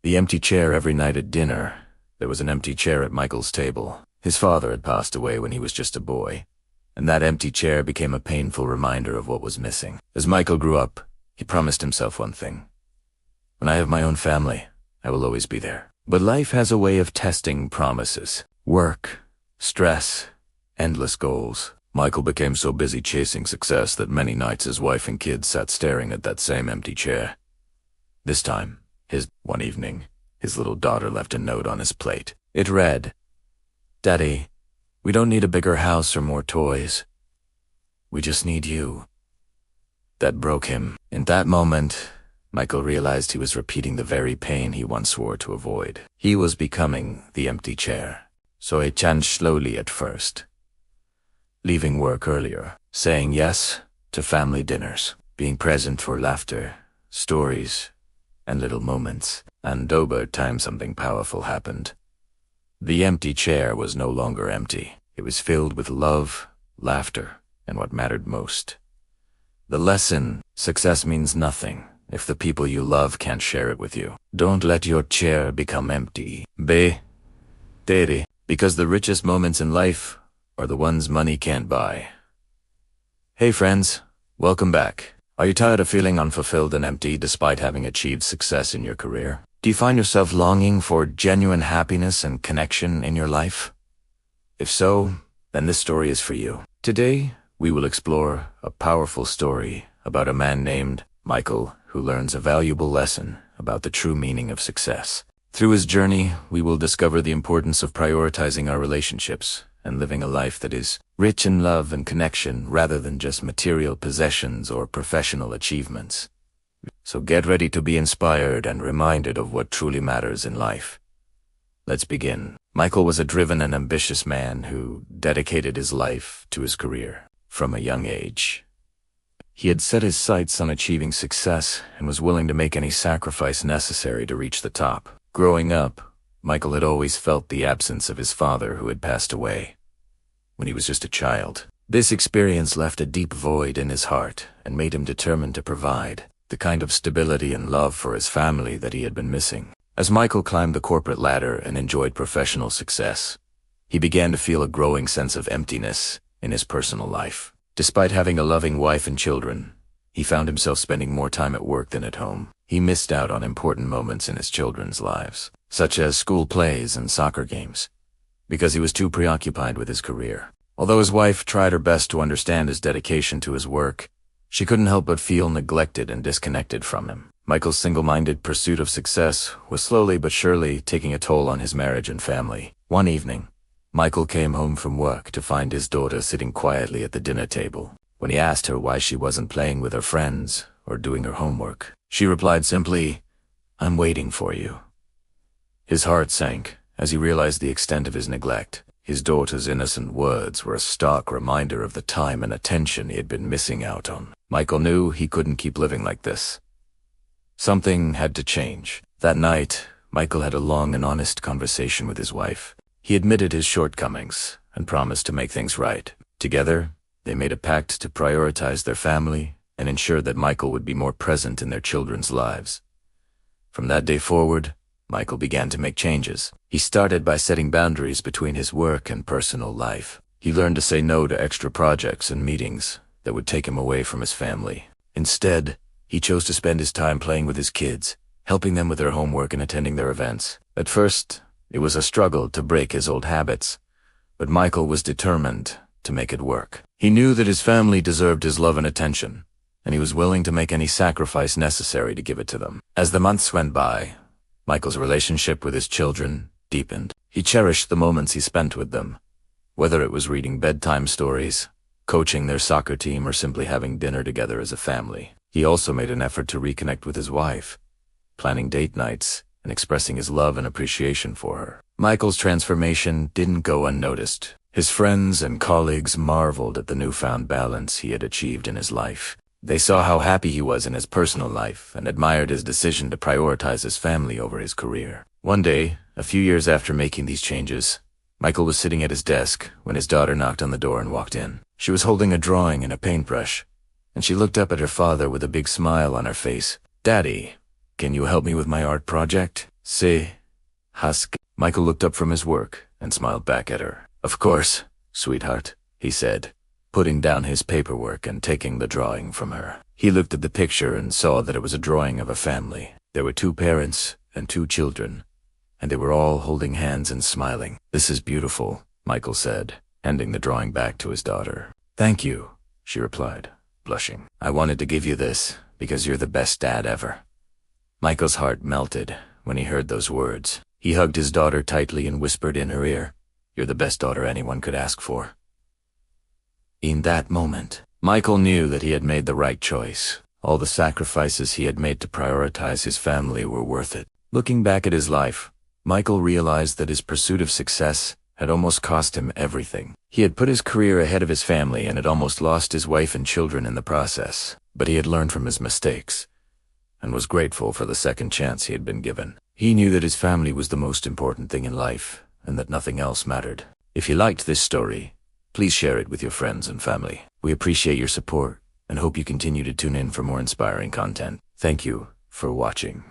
The empty chair every night at dinner. There was an empty chair at Michael's table. His father had passed away when he was just a boy, and that empty chair became a painful reminder of what was missing. As Michael grew up, he promised himself one thing. When I have my own family, I will always be there. But life has a way of testing promises. Work, stress, endless goals. Michael became so busy chasing success that many nights his wife and kids sat staring at that same empty chair. This time, one evening, his little daughter left a note on his plate. It read, "Daddy, we don't need a bigger house or more toys. We just need you." That broke him. In that moment, Michael realized he was repeating the very pain he once swore to avoid. He was becoming the empty chair. So he changed slowly at first, leaving work earlier, saying yes to family dinners, being present for laughter, stories, and little moments. And over time something powerful happened. The empty chair was no longer empty. It was filled with love, laughter, and what mattered most. The lesson: success means nothing if the people you love can't share it with you. Don't let your chair become empty. Because the richest moments in life are the ones money can't buy. Hey friends, welcome back. Are you tired of feeling unfulfilled and empty despite having achieved success in your career? Do you find yourself longing for genuine happiness and connection in your life? If so, then this story is for you. Today, we will explore a powerful story about a man named Michael who learns a valuable lesson about the true meaning of success. Through his journey, we will discover the importance of prioritizing our relationships and living a life that is rich in love and connection rather than just material possessions or professional achievements. So get ready to be inspired and reminded of what truly matters in life. Let's begin. Michael was a driven and ambitious man who dedicated his life to his career from a young age. He had set his sights on achieving success and was willing to make any sacrifice necessary to reach the top. Growing up, Michael had always felt the absence of his father who had passed away when he was just a child. This experience left a deep void in his heart and made him determined to provide the kind of stability and love for his family that he had been missing. As Michael climbed the corporate ladder and enjoyed professional success, he began to feel a growing sense of emptiness in his personal life. Despite having a loving wife and children, he found himself spending more time at work than at home. He missed out on important moments in his children's lives, such as school plays and soccer games, because he was too preoccupied with his career. Although his wife tried her best to understand his dedication to his work, she couldn't help but feel neglected and disconnected from him. Michael's single-minded pursuit of success was slowly but surely taking a toll on his marriage and family. One evening, Michael came home from work to find his daughter sitting quietly at the dinner table. When he asked her why she wasn't playing with her friends or doing her homework, she replied simply, "I'm waiting for you." His heart sank as he realized the extent of his neglect. His daughter's innocent words were a stark reminder of the time and attention he had been missing out on. Michael knew he couldn't keep living like this. Something had to change. That night, Michael had a long and honest conversation with his wife. He admitted his shortcomings and promised to make things right. Together, they made a pact to prioritize their family and ensure that Michael would be more present in their children's lives. From that day forward, Michael began to make changes. He started by setting boundaries between his work and personal life. He learned to say no to extra projects and meetings that would take him away from his family. Instead, he chose to spend his time playing with his kids, helping them with their homework and attending their events. At first, it was a struggle to break his old habits, but Michael was determined to make it work. He knew that his family deserved his love and attention, and he was willing to make any sacrifice necessary to give it to them. As the months went by, Michael's relationship with his children deepened. He cherished the moments he spent with them, whether it was reading bedtime stories, coaching their soccer team, or simply having dinner together as a family. He also made an effort to reconnect with his wife, planning date nights and expressing his love and appreciation for her. Michael's transformation didn't go unnoticed. His friends and colleagues marveled at the newfound balance he had achieved in his life. They saw how happy he was in his personal life and admired his decision to prioritize his family over his career. One day, a few years after making these changes, Michael was sitting at his desk when his daughter knocked on the door and walked in. She was holding a drawing and a paintbrush, and she looked up at her father with a big smile on her face. "Daddy, can you help me with my art project?" See? Husk. Michael looked up from his work and smiled back at her. Of course, sweetheart, he said, putting down his paperwork and taking the drawing from her. He looked at the picture and saw that it was a drawing of a family. There were 2 parents and 2 children, and they were all holding hands and smiling. This is beautiful, Michael said, handing the drawing back to his daughter. Thank you, she replied, blushing. I wanted to give you this because you're the best dad ever. Michael's heart melted when he heard those words. He hugged his daughter tightly and whispered in her ear, "You're the best daughter anyone could ask for." In that moment, Michael knew that he had made the right choice. All the sacrifices he had made to prioritize his family were worth it. Looking back at his life, Michael realized that his pursuit of success had almost cost him everything. He had put his career ahead of his family and had almost lost his wife and children in the process. But he had learned from his mistakes and was grateful for the second chance he had been given. He knew that his family was the most important thing in life and that nothing else mattered. If you liked this story, please share it with your friends and family. We appreciate your support and hope you continue to tune in for more inspiring content. Thank you for watching.